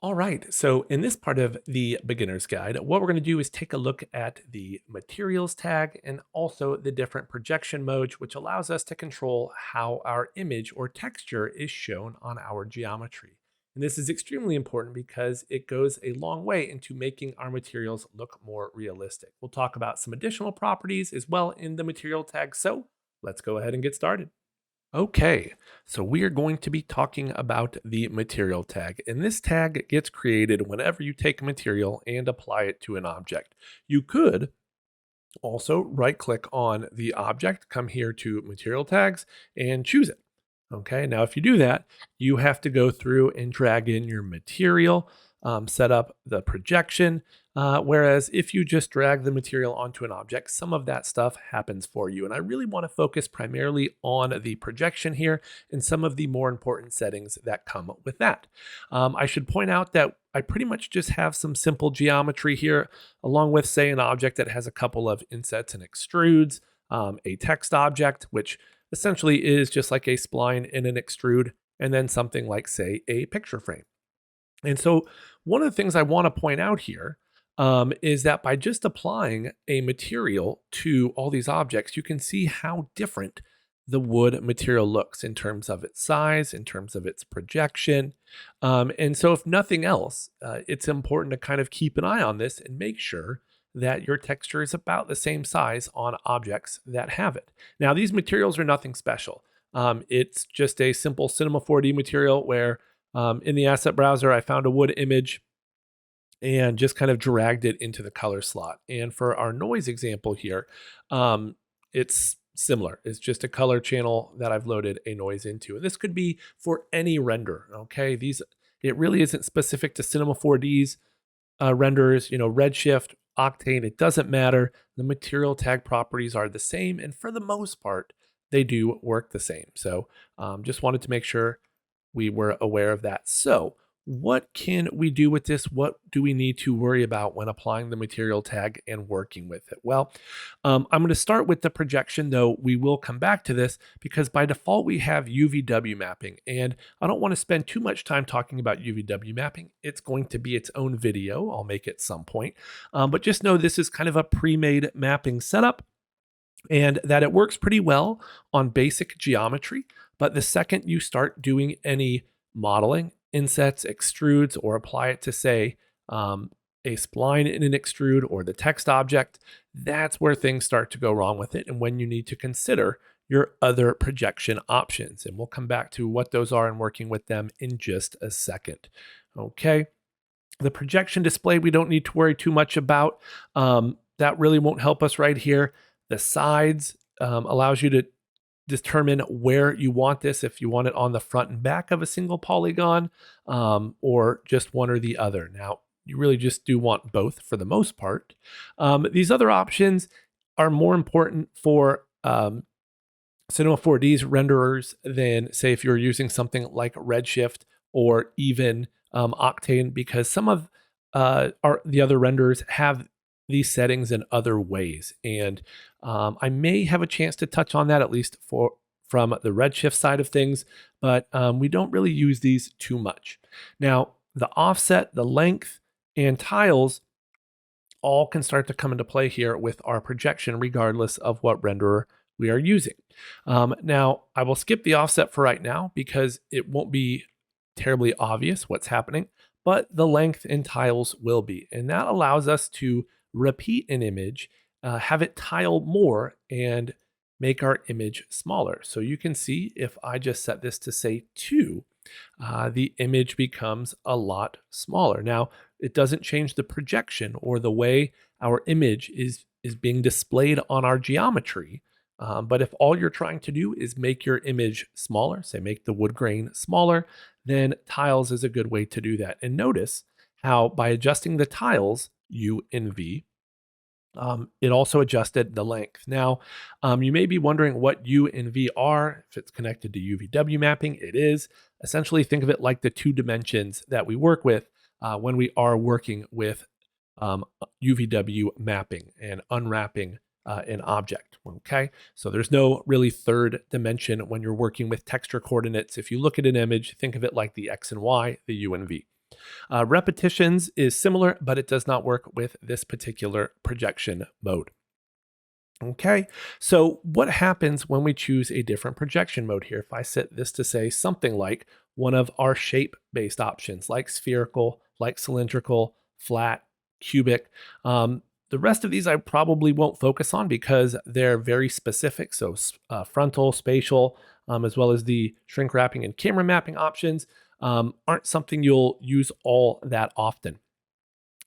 All right, so in this part of the beginner's guide, what we're going to do is take a look at the materials tag and also the different projection modes, which allows us to control how our image or texture is shown on our geometry. And this is extremely important because it goes a long way into making our materials look more realistic. We'll talk about some additional properties as well in the material tag, so let's go ahead and get started. Okay, so we are going to be talking about the material tag, and this tag gets created whenever you take a material and apply it to an object. You could also right click on the object, come here to material tags, and choose it. Okay, now if you do that, you have to go through and drag in your material, set up the projection. Whereas if you just drag the material onto an object, some of that stuff happens for you. And I really want to focus primarily on the projection here and some of the more important settings that come with that. I should point out that I pretty much just have some simple geometry here, along with, say, an object that has a couple of insets and extrudes, a text object, which essentially is just like a spline and an extrude, and then something like, say, a picture frame. And so, one of the things I want to point out here is that by just applying a material to all these objects, you can see how different the wood material looks in terms of its size, in terms of its projection. And so, if nothing else, it's important to kind of keep an eye on this and make sure that your texture is about the same size on objects that have it. Now, these materials are nothing special. It's just a simple Cinema 4D material where in the asset browser, I found a wood image and just kind of dragged it into the color slot. And for our noise example here, it's similar. It's just a color channel that I've loaded a noise into. And this could be for any render. Okay. It really isn't specific to Cinema 4D's renderers, Redshift, Octane, it doesn't matter. The material tag properties are the same. And for the most part, they do work the same. So just wanted to make sure we were aware of that. So, what can we do with this? What do we need to worry about when applying the material tag and working with it? Well, I'm going to start with the projection, though we will come back to this because by default we have UVW mapping. And I don't want to spend too much time talking about UVW mapping. It's going to be its own video. I'll make it some point. But just know this is kind of a pre-made mapping setup and that it works pretty well on basic geometry. But the second you start doing any modeling, insets, extrudes, or apply it to, say, a spline in an extrude or the text object, that's where things start to go wrong with it and when you need to consider your other projection options. And we'll come back to what those are and working with them in just a second. Okay. The projection display, we don't need to worry too much about. That really won't help us right here. The sides allows you to determine where you want this, if you want it on the front and back of a single polygon, or just one or the other. Now, you really just do want both for the most part. These other options are more important for Cinema 4D's renderers than, say, if you're using something like Redshift or even Octane, because some of the other renderers have these settings in other ways. And I may have a chance to touch on that, at least from the Redshift side of things, but we don't really use these too much. Now, the offset, the length, and tiles all can start to come into play here with our projection, regardless of what renderer we are using. Now, I will skip the offset for right now because it won't be terribly obvious what's happening, but the length and tiles will be. And that allows us to repeat an image, have it tile more, and make our image smaller. So you can see if I just set this to, say, 2, the image becomes a lot smaller. Now, it doesn't change the projection or the way our image is being displayed on our geometry. But if all you're trying to do is make your image smaller, say make the wood grain smaller, then tiles is a good way to do that. And notice how by adjusting the tiles, U and V, it also adjusted the length. Now, you may be wondering what U and V are, if it's connected to UVW mapping. It is. Essentially, think of it like the 2 dimensions that we work with when we are working with UVW mapping and unwrapping an object. Okay, so there's no really third dimension when you're working with texture coordinates. If you look at an image, think of it like the X and Y, the U and V. Repetitions is similar, but it does not work with this particular projection mode. Okay, so what happens when we choose a different projection mode here? If I set this to say something like one of our shape-based options, like spherical, like cylindrical, flat, cubic, the rest of these I probably won't focus on because they're very specific. So frontal, spatial, as well as the shrink wrapping and camera mapping options aren't something you'll use all that often.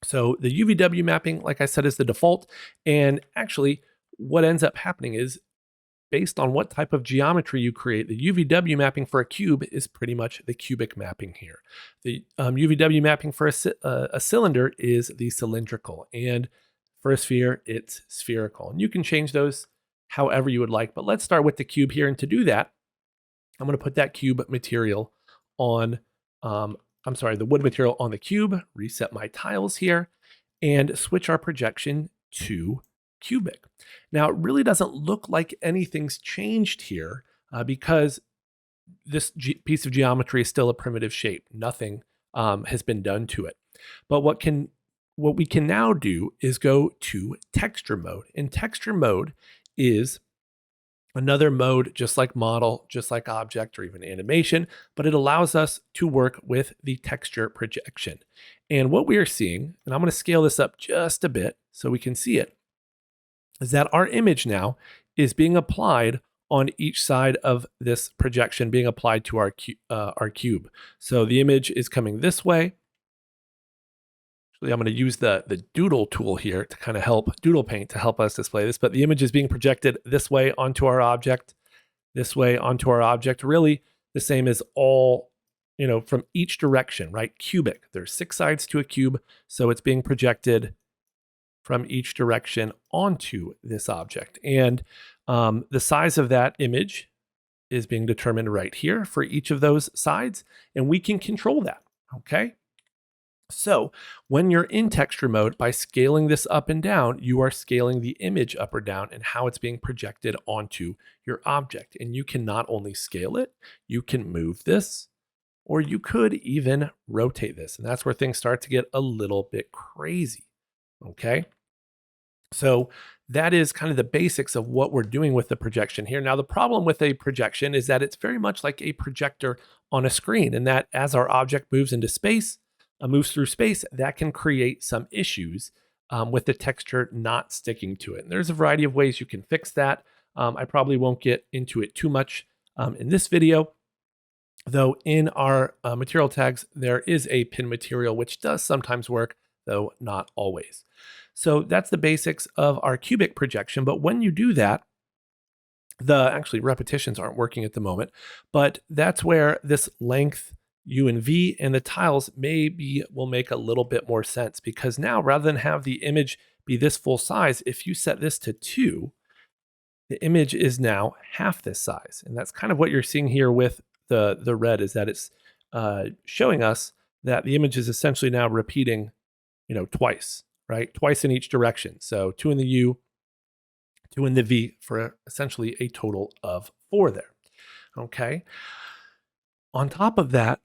So the UVW mapping, like I said, is the default. And actually, what ends up happening is based on what type of geometry you create, the UVW mapping for a cube is pretty much the cubic mapping here. The UVW mapping for a cylinder is the cylindrical. And for a sphere, it's spherical. And you can change those however you would like. But let's start with the cube here. And to do that, I'm going to put that cube material on, the wood material on the cube, reset my tiles here, and switch our projection to cubic. Now, it really doesn't look like anything's changed here because this piece of geometry is still a primitive shape. Nothing has been done to it. But what we can now do is go to texture mode. And texture mode is another mode, just like model, just like object, or even animation, but it allows us to work with the texture projection. And what we are seeing, and I'm going to scale this up just a bit so we can see it, is that our image now is being applied on each side of this projection, being applied to our cube. So the image is coming this way. Actually, I'm going to use the doodle tool here to kind of help, doodle paint to help us display this, but the image is being projected this way onto our object, this way onto our object, really the same as all, from each direction, right? Cubic, there's 6 sides to a cube, so it's being projected from each direction onto this object. And the size of that image is being determined right here for each of those sides, and we can control that, okay? So when you're in texture mode, by scaling this up and down, you are scaling the image up or down and how it's being projected onto your object. And you can not only scale it, you can move this, or you could even rotate this. And that's where things start to get a little bit crazy, okay? So that is kind of the basics of what we're doing with the projection here. Now, the problem with a projection is that it's very much like a projector on a screen, and that as our object moves into space, moves through space, that can create some issues with the texture not sticking to it. And there's a variety of ways you can fix that. I probably won't get into it too much in this video, though in our material tags, there is a pin material, which does sometimes work, though not always. So that's the basics of our cubic projection. But when you do that, actually repetitions aren't working at the moment, but that's where this length U and V and the tiles will make a little bit more sense, because now rather than have the image be this full size, if you set this to 2, the image is now half this size. And that's kind of what you're seeing here with the red, is that it's showing us that the image is essentially now repeating, twice, right? Twice in each direction. So 2 in the U, 2 in the V, for essentially a total of 4 there. Okay. On top of that,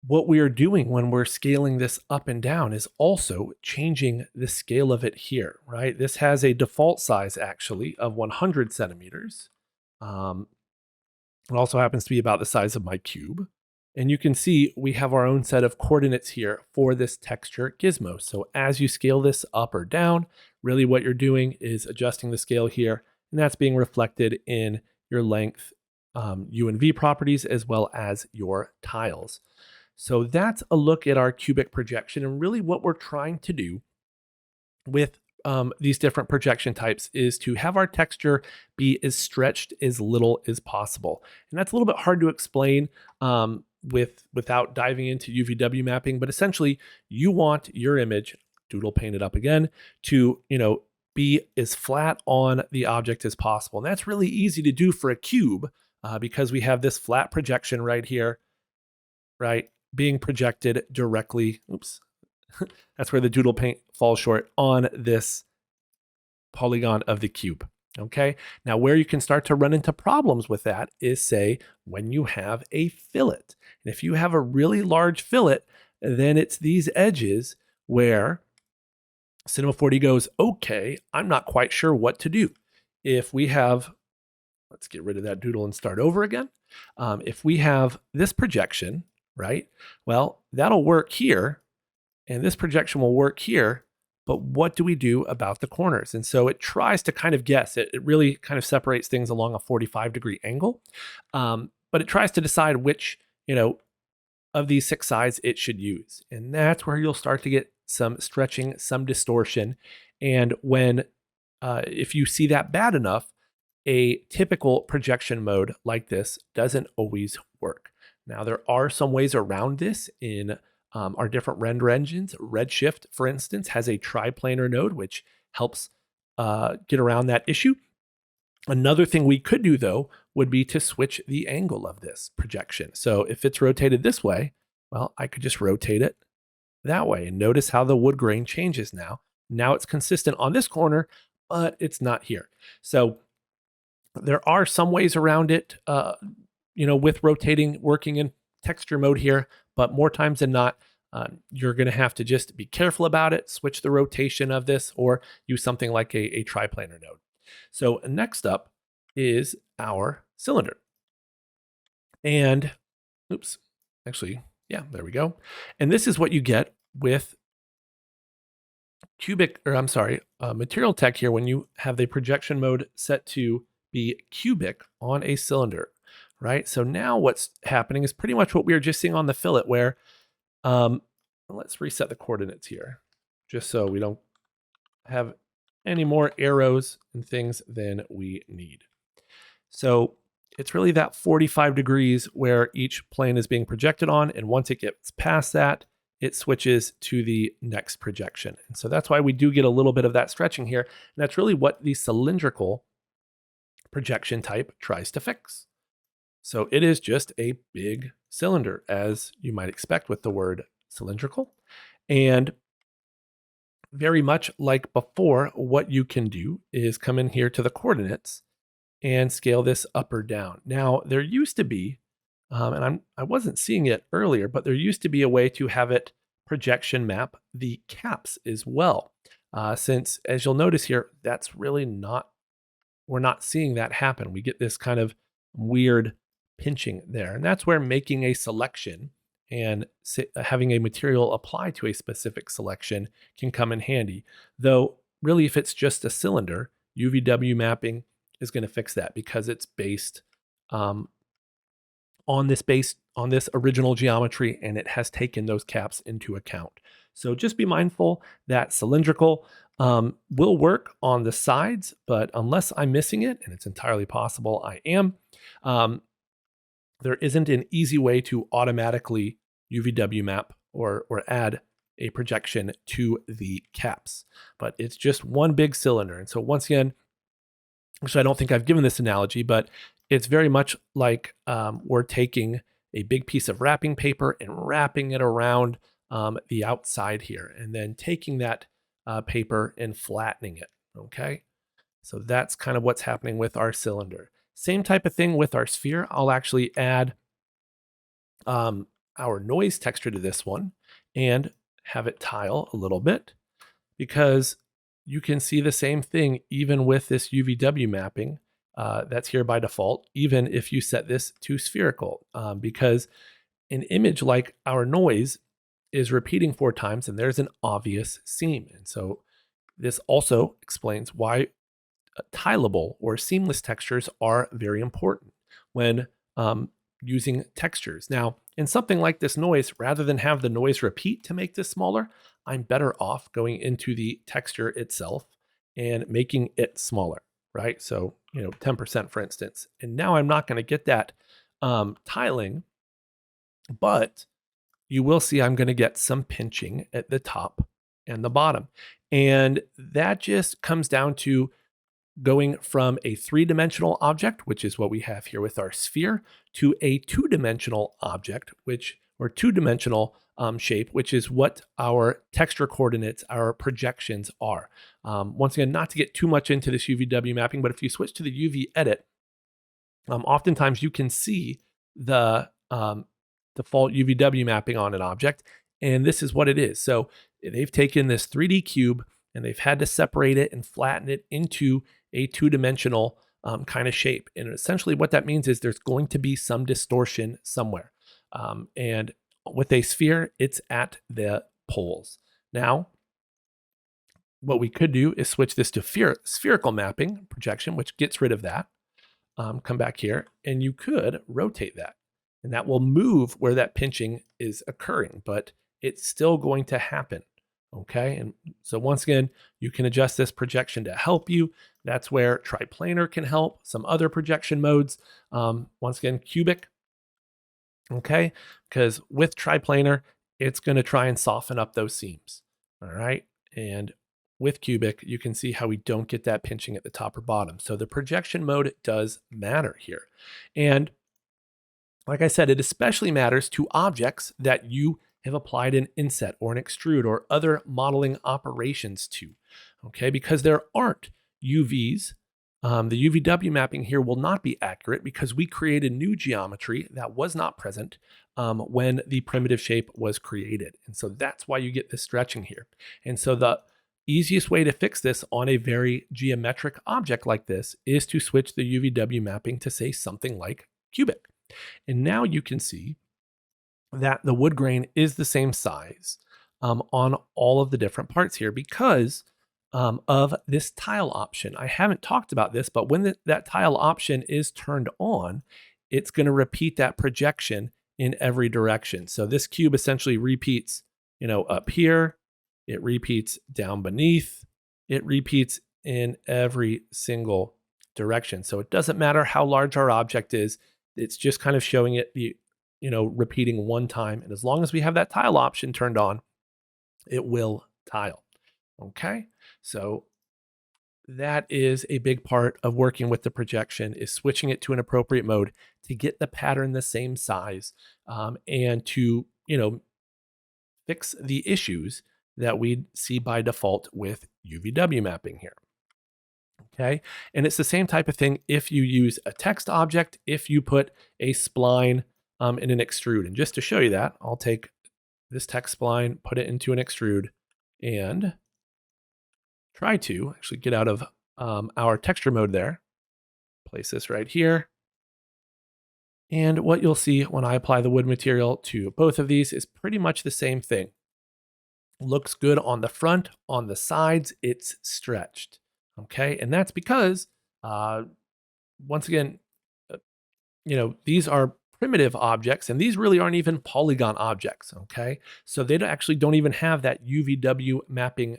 what we are doing when we're scaling this up and down is also changing the scale of it here, right? This has a default size actually of 100 centimeters. It also happens to be about the size of my cube. And you can see we have our own set of coordinates here for this texture gizmo. So as you scale this up or down, really what you're doing is adjusting the scale here, and that's being reflected in your length, U and V properties, as well as your tiles. So that's a look at our cubic projection, and really what we're trying to do with these different projection types is to have our texture be as stretched as little as possible. And that's a little bit hard to explain without diving into UVW mapping, but essentially you want your image, doodle paint it up again, to be as flat on the object as possible. And that's really easy to do for a cube because we have this flat projection right here, right, being projected directly, oops, that's where the doodle paint falls short, on this polygon of the cube. Okay, now where you can start to run into problems with that is, say, when you have a fillet. And if you have a really large fillet, then it's these edges where Cinema 4D goes, okay, I'm not quite sure what to do. If we have, let's get rid of that doodle and start over again. If we have this projection, right? Well, that'll work here, and this projection will work here, but what do we do about the corners? And so it tries to kind of guess. It really kind of separates things along a 45-degree angle, but it tries to decide which, of these 6 sides it should use. And that's where you'll start to get some stretching, some distortion. And when, if you see that bad enough, a typical projection mode like this doesn't always work. Now, there are some ways around this in our different render engines. Redshift, for instance, has a triplanar node, which helps get around that issue. Another thing we could do, though, would be to switch the angle of this projection. So if it's rotated this way, well, I could just rotate it that way. And notice how the wood grain changes now. Now it's consistent on this corner, but it's not here. So there are some ways around it, with rotating, working in texture mode here, but more times than not, you're going to have to just be careful about it, switch the rotation of this, or use something like a triplanar node. So next up is our cylinder. And, there we go. And this is what you get with Material Tech here when you have the projection mode set to be cubic on a cylinder, right? So now what's happening is pretty much what we were just seeing on the fillet where, let's reset the coordinates here, just so we don't have any more arrows and things than we need. So it's really that 45 degrees where each plane is being projected on. And once it gets past that, it switches to the next projection. And so that's why we do get a little bit of that stretching here. And that's really what the cylindrical projection type tries to fix. So it is just a big cylinder, as you might expect with the word cylindrical. And very much like before, what you can do is come in here to the coordinates and scale this up or down. Now, there used to be, and I wasn't seeing it earlier, but there used to be a way to have it projection map the caps as well. Since, as you'll notice here, that's really we're not seeing that happen. We get this kind of weird pinching there. And that's where making a selection and having a material apply to a specific selection can come in handy. Though, really, if it's just a cylinder, UVW mapping is going to fix that because it's based on this original geometry, and it has taken those caps into account. So just be mindful that cylindrical will work on the sides, but unless I'm missing it, and it's entirely possible I am, there isn't an easy way to automatically UVW map or add a projection to the caps. But it's just one big cylinder. And so once again, actually, I don't think I've given this analogy, but it's very much like we're taking a big piece of wrapping paper and wrapping it around the outside here, and then taking that paper and flattening it, okay? So that's kind of what's happening with our cylinder. Same type of thing with our sphere. I'll actually add our noise texture to this one and have it tile a little bit, because you can see the same thing even with this UVW mapping that's here by default, even if you set this to spherical, because an image like our noise is repeating 4 times and there's an obvious seam. And so this also explains why tileable or seamless textures are very important when using textures. Now, in something like this noise, rather than have the noise repeat to make this smaller, I'm better off going into the texture itself and making it smaller, right? So, 10%, for instance. And now I'm not going to get that tiling, but you will see I'm going to get some pinching at the top and the bottom. And that just comes down to going from a 3-dimensional object, which is what we have here with our sphere, to a 2-dimensional object, or 2-dimensional shape, which is what our texture coordinates, our projections are. Once again, not to get too much into this UVW mapping, but if you switch to the UV edit, oftentimes you can see the default UVW mapping on an object. And this is what it is. So they've taken this 3D cube and they've had to separate it and flatten it into a two-dimensional kind of shape. And essentially what that means is there's going to be some distortion somewhere. And with a sphere, it's at the poles. Now, what we could do is switch this to spherical mapping projection, which gets rid of that. Come back here, and you could rotate that. And that will move where that pinching is occurring, but it's still going to happen. Okay, and so once again, you can adjust this projection to help you. That's where triplanar can help, some other projection modes. Once again, cubic, okay, because with triplanar, it's going to try and soften up those seams. All right, and with cubic, you can see how we don't get that pinching at the top or bottom. So the projection mode does matter here. And like I said, it especially matters to objects that you have applied an inset or an extrude or other modeling operations to, okay? Because there aren't UVs. The UVW mapping here will not be accurate because we created new geometry that was not present when the primitive shape was created. And so that's why you get this stretching here. And so the easiest way to fix this on a very geometric object like this is to switch the UVW mapping to say something like cubic. And now you can see that the wood grain is the same size on all of the different parts here because of this tile option. I haven't talked about this, but when that tile option is turned on, it's going to repeat that projection in every direction. So this cube essentially repeats, up here, it repeats down beneath, it repeats in every single direction. So it doesn't matter how large our object is, it's just kind of showing it repeating one time. And as long as we have that tile option turned on, it will tile. Okay, so that is a big part of working with the projection, is switching it to an appropriate mode to get the pattern the same size and to, fix the issues that we see by default with UVW mapping here. Okay, and it's the same type of thing if you use a text object, if you put a spline in an extrude. And just to show you that, I'll take this text spline, put it into an extrude, and try to actually get out of our texture mode there. Place this right here. And what you'll see when I apply the wood material to both of these is pretty much the same thing. Looks good on the front, on the sides, it's stretched. Okay, and that's because, once again, these are primitive objects, and these really aren't even polygon objects, okay? So they actually don't even have that UVW mapping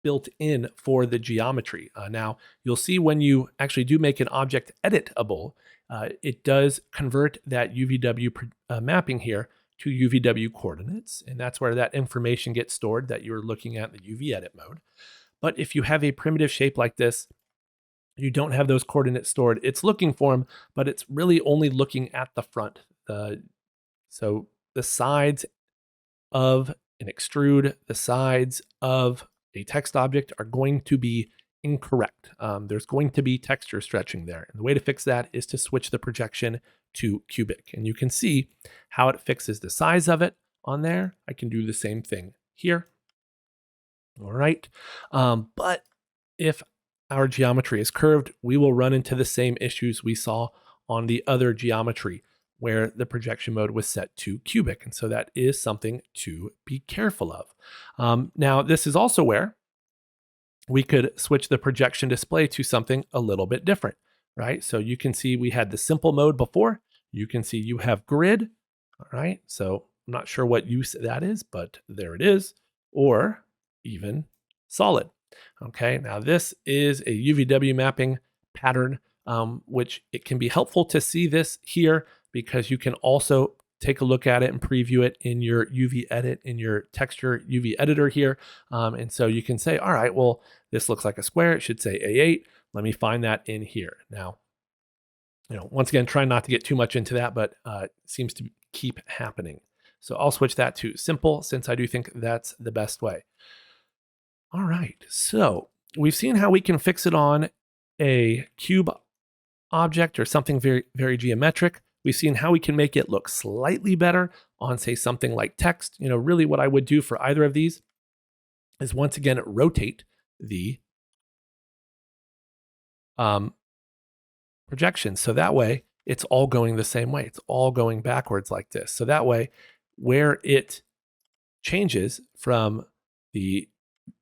built in for the geometry. Now, you'll see when you actually do make an object editable, it does convert that UVW mapping here to UVW coordinates, and that's where that information gets stored that you're looking at in the UV edit mode. But if you have a primitive shape like this, you don't have those coordinates stored. It's looking for them, but it's really only looking at the front. So the sides of an extrude, the sides of a text object are going to be incorrect. There's going to be texture stretching there. And the way to fix that is to switch the projection to cubic. And you can see how it fixes the size of it on there. I can do the same thing here. All right. But if our geometry is curved, we will run into the same issues we saw on the other geometry where the projection mode was set to cubic. And so that is something to be careful of. Now, this is also where we could switch the projection display to something a little bit different, right? So you can see we had the simple mode before. You can see you have grid, all right? So I'm not sure what use that is, but there it is. Or even solid. Okay, now this is a UVW mapping pattern, which it can be helpful to see this here because you can also take a look at it and preview it in your UV edit, in your texture UV editor here. And so you can say, all right, well, this looks like a square. It should say A8. Let me find that in here. Now, once again, try not to get too much into that, but it seems to keep happening. So I'll switch that to simple since I do think that's the best way. All right, so we've seen how we can fix it on a cube object or something very, very geometric. We've seen how we can make it look slightly better on, say, something like text, really what I would do for either of these is once again rotate the um, projection. So that way it's all going the same way. It's all going backwards like this. So that way, where it changes from the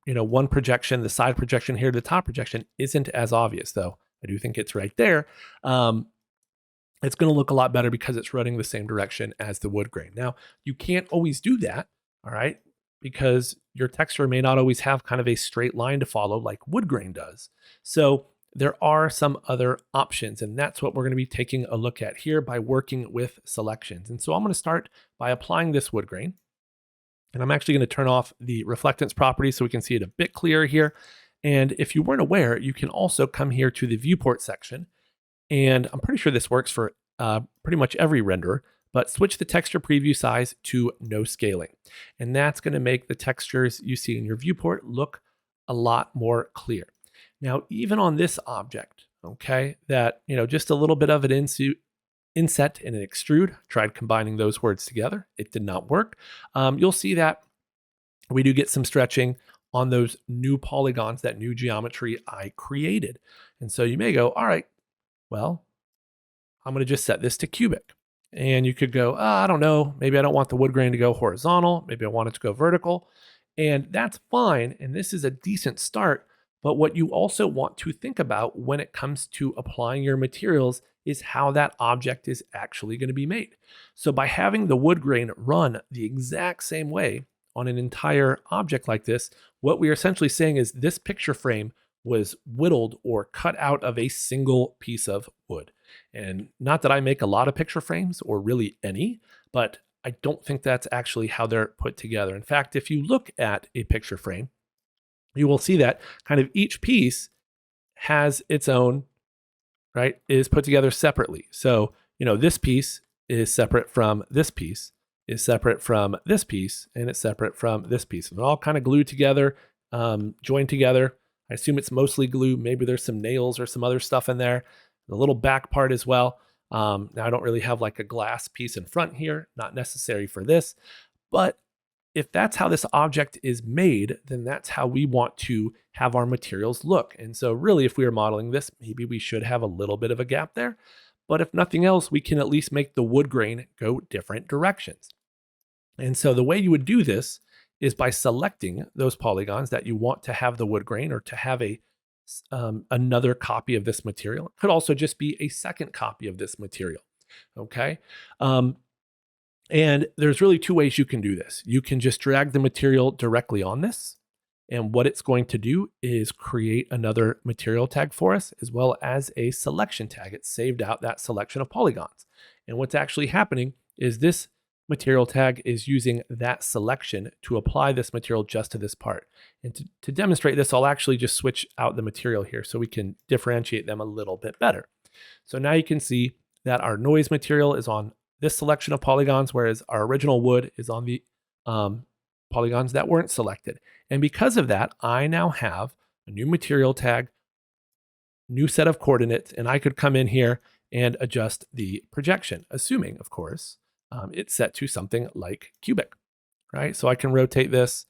one projection, the side projection here to the top projection isn't as obvious, though I do think it's right there. It's going to look a lot better because it's running the same direction as the wood grain. Now, you can't always do that, all right, because your texture may not always have kind of a straight line to follow like wood grain does. So there are some other options, and that's what we're going to be taking a look at here by working with selections. And so I'm going to start by applying this wood grain. And I'm actually going to turn off the reflectance property so we can see it a bit clearer here. And if you weren't aware, you can also come here to the viewport section. And I'm pretty sure this works for pretty much every renderer, but switch the texture preview size to no scaling. And that's going to make the textures you see in your viewport look a lot more clear. Now, even on this object, okay, that, just a little bit of an inset and an extrude, tried combining those words together. It did not work. You'll see that we do get some stretching on those new polygons, that new geometry I created. And so you may go, all right, well, I'm going to just set this to cubic. And you could go, I don't know, maybe I don't want the wood grain to go horizontal. Maybe I want it to go vertical. And that's fine. And this is a decent start. But what you also want to think about when it comes to applying your materials is how that object is actually going to be made. So by having the wood grain run the exact same way on an entire object like this, what we are essentially saying is this picture frame was whittled or cut out of a single piece of wood. And not that I make a lot of picture frames or really any, but I don't think that's actually how they're put together. In fact, if you look at a picture frame, you will see that kind of each piece has its own, right, is put together separately. So, this piece is separate from this piece, is separate from this piece, and it's separate from this piece. And they're all kind of glued together, joined together. I assume it's mostly glue. Maybe there's some nails or some other stuff in there. The little back part as well. Now, I don't really have like a glass piece in front here, not necessary for this, but if that's how this object is made, then that's how we want to have our materials look. And so really, if we are modeling this, maybe we should have a little bit of a gap there. But if nothing else, we can at least make the wood grain go different directions. And so the way you would do this is by selecting those polygons that you want to have the wood grain or to have another copy of this material. It could also just be a second copy of this material, okay? And there's really two ways you can do this. You can just drag the material directly on this. And what it's going to do is create another material tag for us, as well as a selection tag. It's saved out that selection of polygons. And what's actually happening is this material tag is using that selection to apply this material just to this part. And to demonstrate this, I'll actually just switch out the material here so we can differentiate them a little bit better. So now you can see that our noise material is on this selection of polygons, whereas our original wood is on the polygons that weren't selected. And because of that, I now have a new material tag, new set of coordinates, and I could come in here and adjust the projection, assuming, of course, it's set to something like cubic, right? So I can rotate this,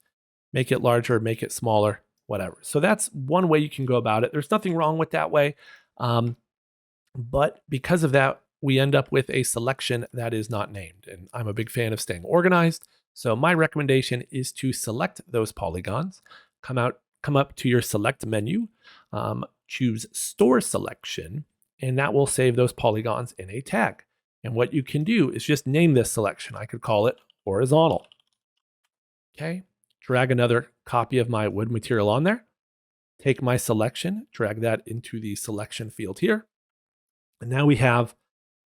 make it larger, make it smaller, whatever. So that's one way you can go about it. There's nothing wrong with that way. But because of that, we end up with a selection that is not named. And I'm a big fan of staying organized. So my recommendation is to select those polygons, come up to your select menu, choose store selection, and that will save those polygons in a tag. And what you can do is just name this selection. I could call it horizontal. Okay, drag another copy of my wood material on there, take my selection, drag that into the selection field here. And now we have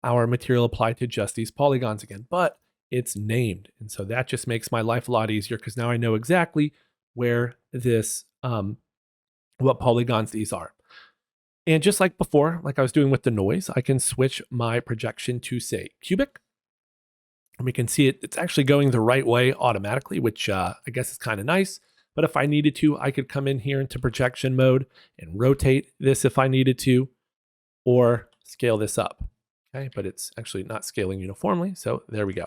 our material applied to just these polygons again, but it's named. And so that just makes my life a lot easier because now I know exactly where this, what polygons these are. And just like before, like I was doing with the noise, I can switch my projection to say cubic. And we can see it's actually going the right way automatically, which I guess is kind of nice. But if I needed to, I could come in here into projection mode and rotate this if I needed to, or scale this up. Okay, but it's actually not scaling uniformly. So there we go.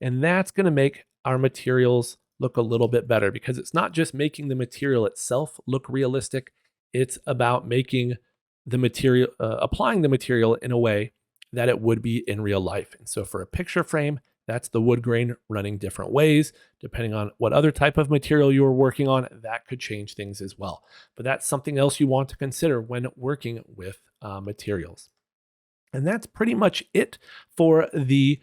And that's going to make our materials look a little bit better because it's not just making the material itself look realistic, it's about making the material, applying the material in a way that it would be in real life. And so for a picture frame, that's the wood grain running different ways. Depending on what other type of material you are working on, that could change things as well. But that's something else you want to consider when working with materials. And that's pretty much it for the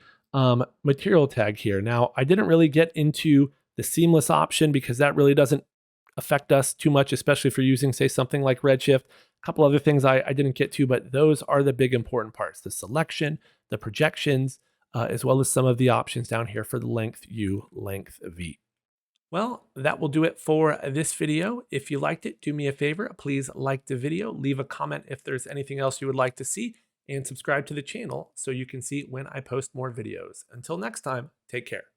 material tag here. Now, I didn't really get into the seamless option because that really doesn't affect us too much, especially if you're using, say, something like Redshift. A couple other things I didn't get to, but those are the big important parts: the selection, the projections, as well as some of the options down here for the length U, length V. Well, that will do it for this video. If you liked it, do me a favor. Please like the video, leave a comment if there's anything else you would like to see, and subscribe to the channel so you can see when I post more videos. Until next time, take care.